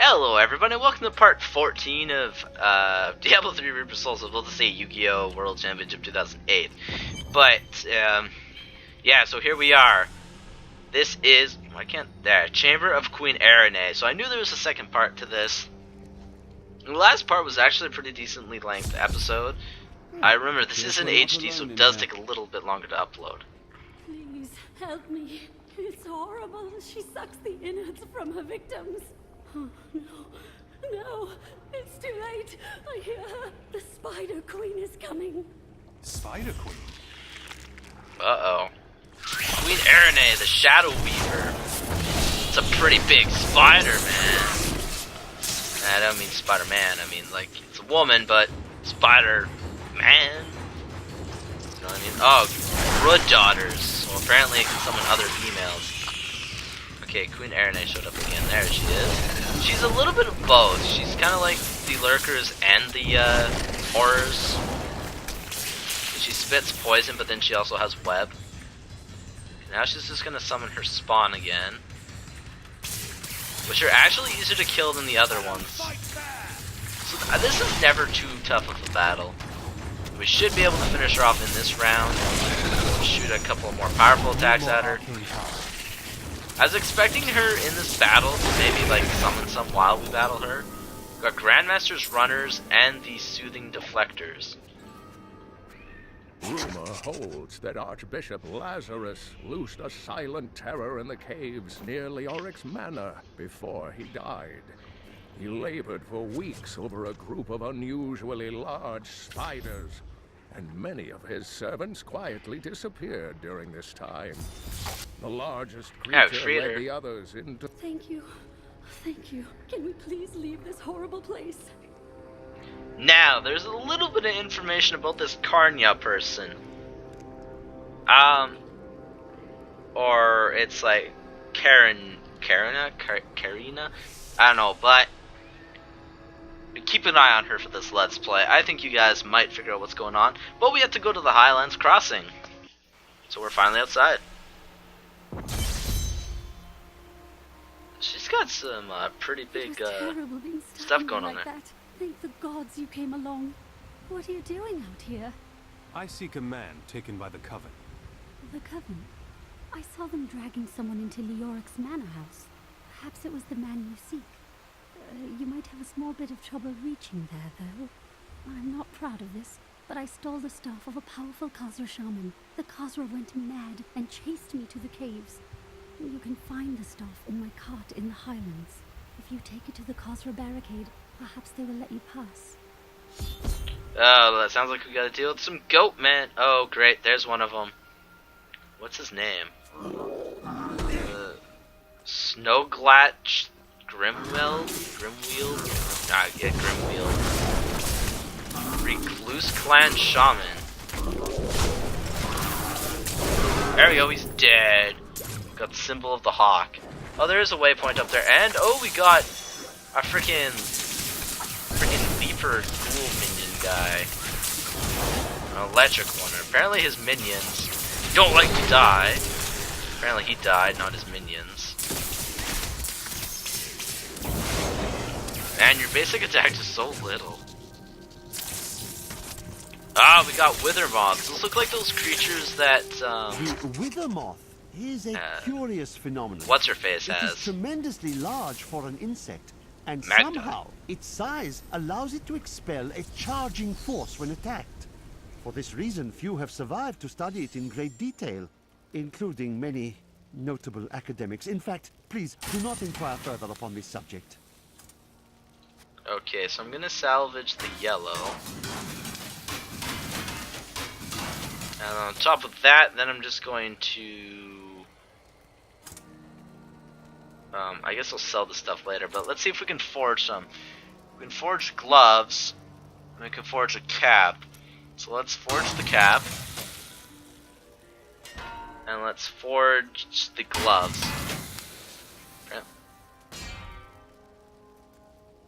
Hello everybody, welcome to part 14 of Diablo 3 Reaper Souls. I was about to say Yu-Gi-Oh! World Championship 2008. But, yeah, so here we are. This is, Chamber of Queen Araneae. So I knew there was a second part to this. The last part was actually a pretty decently length episode. I remember this is in HD, so it does take a little bit longer to upload. Please, help me. It's horrible. She sucks the innards from her victims. Oh, no, it's too late. I hear her. The Spider Queen is coming. Spider Queen? Uh-oh. Queen Araneae, the Shadow Weaver. It's a pretty big spider, man. I don't mean Spider-Man, I mean, like, it's a woman, but Spider-Man? You know what I mean? Oh, Brood Daughters. So apparently it can summon other females. Okay, Queen Araneae showed up again. There she is. She's a little bit of both. She's kind of like the lurkers and the horrors. She spits poison, but then she also has web. Now she's just gonna summon her spawn again, which are actually easier to kill than the other ones. So this is never too tough of a battle. We should be able to finish her off in this round. Shoot a couple more powerful attacks at her. I was expecting her in this battle to maybe like summon some while we battle her. We've got Grandmaster's Runners and the Soothing Deflectors. Rumor holds that Archbishop Lazarus loosed a silent terror in the caves near Leoric's Manor before he died. He labored for weeks over a group of unusually large spiders, and many of his servants quietly disappeared during this time. The largest creature led the others into... Thank you. Thank you. Can we please leave this horrible place? Now, there's a little bit of information about this Karnya person. Or it's like Karina? I don't know, but keep an eye on her for this Let's Play. I think you guys might figure out what's going on, but we have to go to the Highlands Crossing. So we're finally outside. She's got some pretty big stuff going on there. Thank the gods you came along. What are you doing out here? I seek a man taken by the Coven. The Coven? I saw them dragging someone into Leoric's manor house. Perhaps it was the man you seek. You might have a small bit of trouble reaching there, though. I'm not proud of this, but I stole the staff of a powerful Khazra shaman. The Khazra went mad and chased me to the caves. You can find the staff in my cart in the Highlands. If you take it to the Khazra barricade, perhaps they will let you pass. Oh, that sounds like we gotta deal with some goat men. Oh, great, there's one of them. What's his name? Snowglatch Grimwheel? Yeah, Grimwheel. Recluse Clan Shaman. There we go, he's dead. Got the symbol of the hawk. Oh, there is a waypoint up there, and oh, we got a freaking Leaper Ghoul minion guy. An electric one. Apparently his minions don't like to die. Apparently he died, not his minions. Man, your basic attack is so little. Ah, we got Wither Moths. Those look like those creatures that, The Wither Moth is a curious phenomenon. What's her face has? It is tremendously large for an insect, and Magda. somehow its size allows it to expel a charging force when attacked. For this reason, few have survived to study it in great detail, including many notable academics. In fact, please do not inquire further upon this subject. Okay, so I'm gonna salvage the yellow. And on top of that, then I'm just going to... I guess I'll sell the stuff later, but let's see if we can forge some. We can forge gloves, and we can forge a cap. So let's forge the cap. And let's forge the gloves. Okay.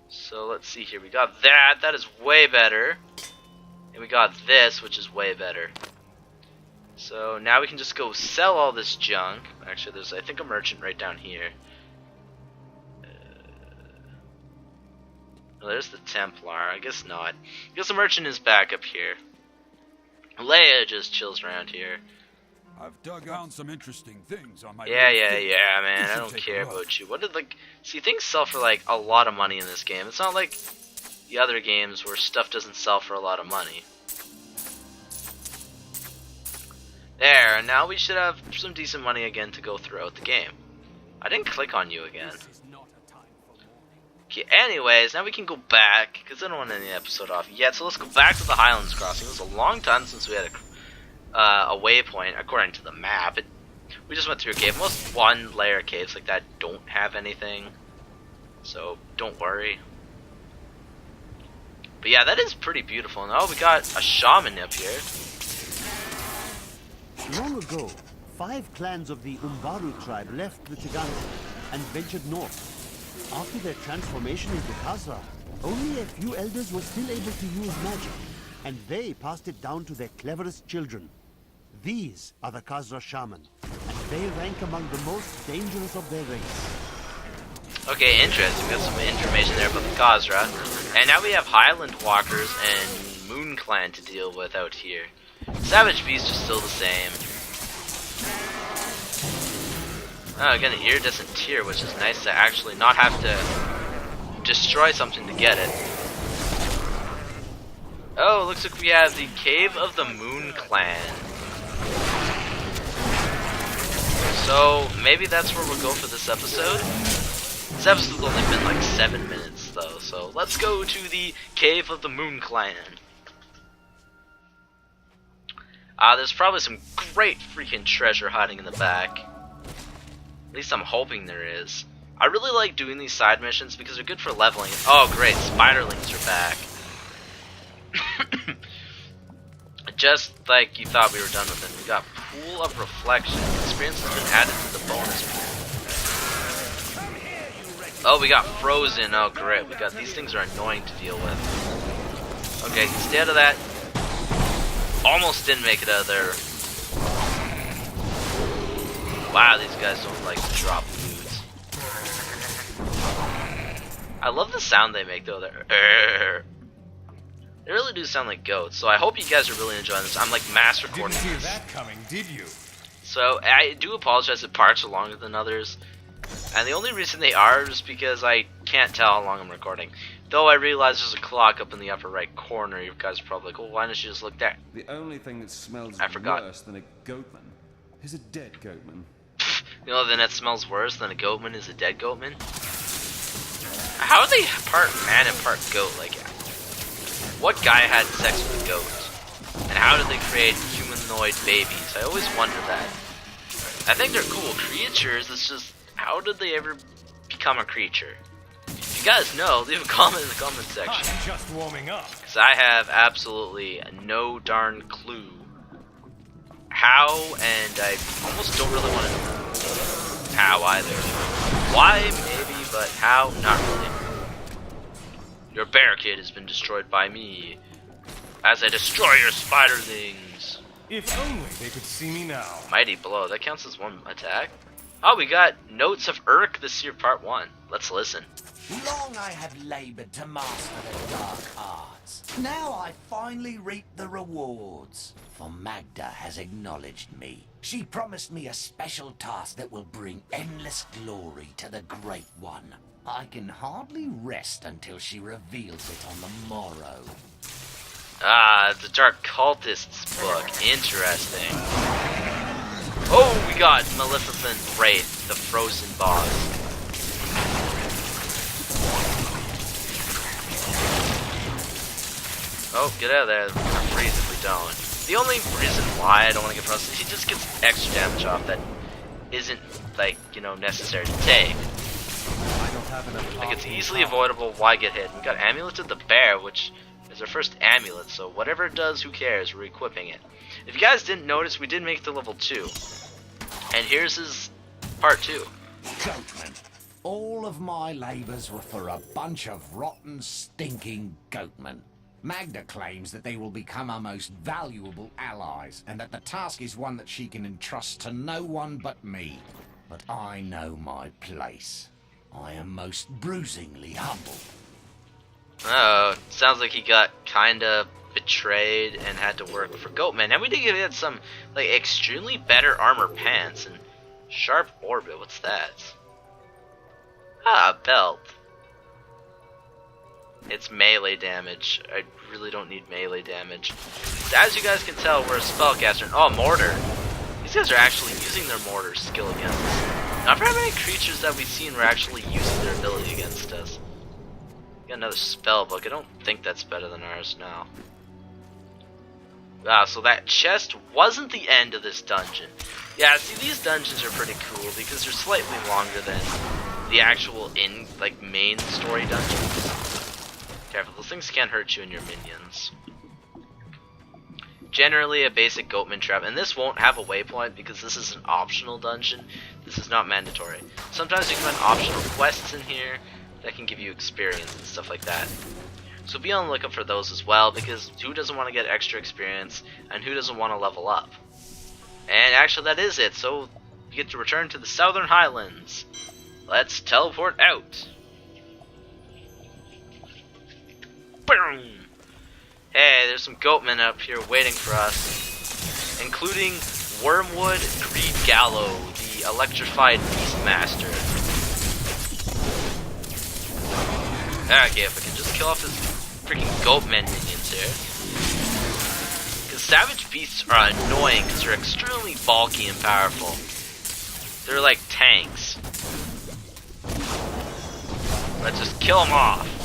So let's see here. We got that. That is way better. And we got this, which is way better. So now we can just go sell all this junk. Actually, there's, I think, a merchant right down here. Oh, there's the Templar. I guess not. I guess the merchant is back up here. Leia just chills around here. I've dug out some interesting things on my Yeah, little yeah, field. yeah, man. You I should don't take a care look. about you. What did like? See, things sell for like a lot of money in this game. It's not like the other games where stuff doesn't sell for a lot of money. There. Now we should have some decent money again to go throughout the game. I didn't click on you again. Okay, anyways, now we can go back, because I don't want to end the episode off yet, so let's go back to the Highlands Crossing. It was a long time since we had a waypoint, according to the map. We just went through a cave. Most one-layer caves like that don't have anything, so don't worry. But yeah, that is pretty beautiful. And oh, we got a shaman up here. Long ago, 5 clans of the Umbaru tribe left the Tiganda and ventured north. After their transformation into Khazra, only a few elders were still able to use magic, and they passed it down to their cleverest children. These are the Khazra shaman, and they rank among the most dangerous of their race. Okay, interesting. We got some information there about the Khazra. And now we have Highland Walkers and Moon Clan to deal with out here. Savage Beast is still the same. Oh, I got an iridescent tear, which is nice to actually not have to destroy something to get it. Oh, looks like we have the Cave of the Moon Clan. So, maybe that's where we'll go for this episode. This episode's only been like 7 minutes, though, so let's go to the Cave of the Moon Clan. There's probably some great freaking treasure hiding in the back. At least I'm hoping there is. I really like doing these side missions because they're good for leveling. Oh great, spiderlings are back. Just like you thought we were done with it. We got Pool of Reflection. Experience has been added to the bonus pool. Oh, we got Frozen. Oh great, we got these things are annoying to deal with. Okay, stay out of that. Almost didn't make it out of there. Wow, these guys don't like to drop foods. I love the sound they make though. They really do sound like goats. So I hope you guys are really enjoying this. I'm like mass recording Didn't see this. that coming, did you? So I do apologize if parts are longer than others. And the only reason they are is because I can't tell how long I'm recording. Though I realize there's a clock up in the upper right corner. You guys are probably like, well, why don't you just look there? The only thing that smells I forgot. worse than a goatman is a dead goatman. The only thing that smells worse than a goatman is a dead goatman. How are they part man and part goat? Like, what guy had sex with a goat? And how did they create humanoid babies? I always wonder that. I think they're cool creatures, it's just, how did they ever become a creature? If you guys know, leave a comment in the comment section. I'm just warming up. Because I have absolutely no darn clue how, and I almost don't really want to know how either. Why, maybe, but how, not really. Your barricade has been destroyed by me, as I destroy your spiderlings. If only they could see me now. Mighty Blow, that counts as one attack? Oh, we got Notes of Urk this year, part 1. Let's listen. Long I have labored to master the dark arts. Now I finally reap the rewards. For Magda has acknowledged me. She promised me a special task that will bring endless glory to the Great One. I can hardly rest until she reveals it on the morrow. Ah, the Dark Cultists book. Interesting. Oh, we got Maleficent Wraith, the frozen boss. Oh, get out of there. We're freeze if we don't. The only reason why I don't want to get frozen is he just gets extra damage off that isn't, like, you know, necessary to take. I don't have enough. Like, it's easily avoidable, why get hit? We got Amulet of the Bear, which is our first amulet, so whatever it does, who cares? We're equipping it. If you guys didn't notice, we did make it to level 2. And here's his part 2. Goatman. All of my labors were for a bunch of rotten, stinking goatmen. Magda claims that they will become our most valuable allies, and that the task is one that she can entrust to no one but me. But I know my place. I am most bruisingly humble. Oh, sounds like he got kinda betrayed and had to work for Goatman. And we did get some like extremely better armor pants and sharp orbit. What's that? Ah, a belt. It's melee damage. I really don't need melee damage. As you guys can tell, we're a spellcaster. Oh, mortar. These guys are actually using their mortar skill against us. Not very many creatures that we've seen were actually using their ability against us. Got another spell book. I don't think that's better than ours now. Ah, so that chest wasn't the end of this dungeon. Yeah, see, these dungeons are pretty cool because they're slightly longer than the actual main story dungeons. Careful, those things can't hurt you and your minions. Generally a basic Goatman trap, and this won't have a waypoint because this is an optional dungeon. This is not mandatory. Sometimes you can find optional quests in here that can give you experience and stuff like that. So be on the lookout for those as well, because who doesn't want to get extra experience, and who doesn't want to level up? And actually that is it, so you get to return to the Southern Highlands. Let's teleport out. Boom! Hey, there's some goatmen up here waiting for us, including Wormwood Greed Gallo, the electrified Beastmaster. Okay, if I can just kill off his freaking goatmen minions here. Because savage beasts are annoying because they're extremely bulky and powerful. They're like tanks. Let's just kill them off.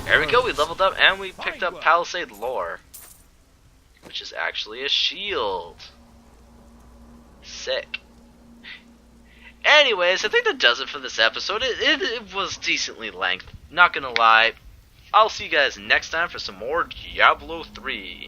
There we go, we leveled up and we picked up Palisade Lore, which is actually a shield. Sick. Anyways, I think that does it for this episode. It was decently length, not gonna lie. I'll see you guys next time for some more Diablo 3.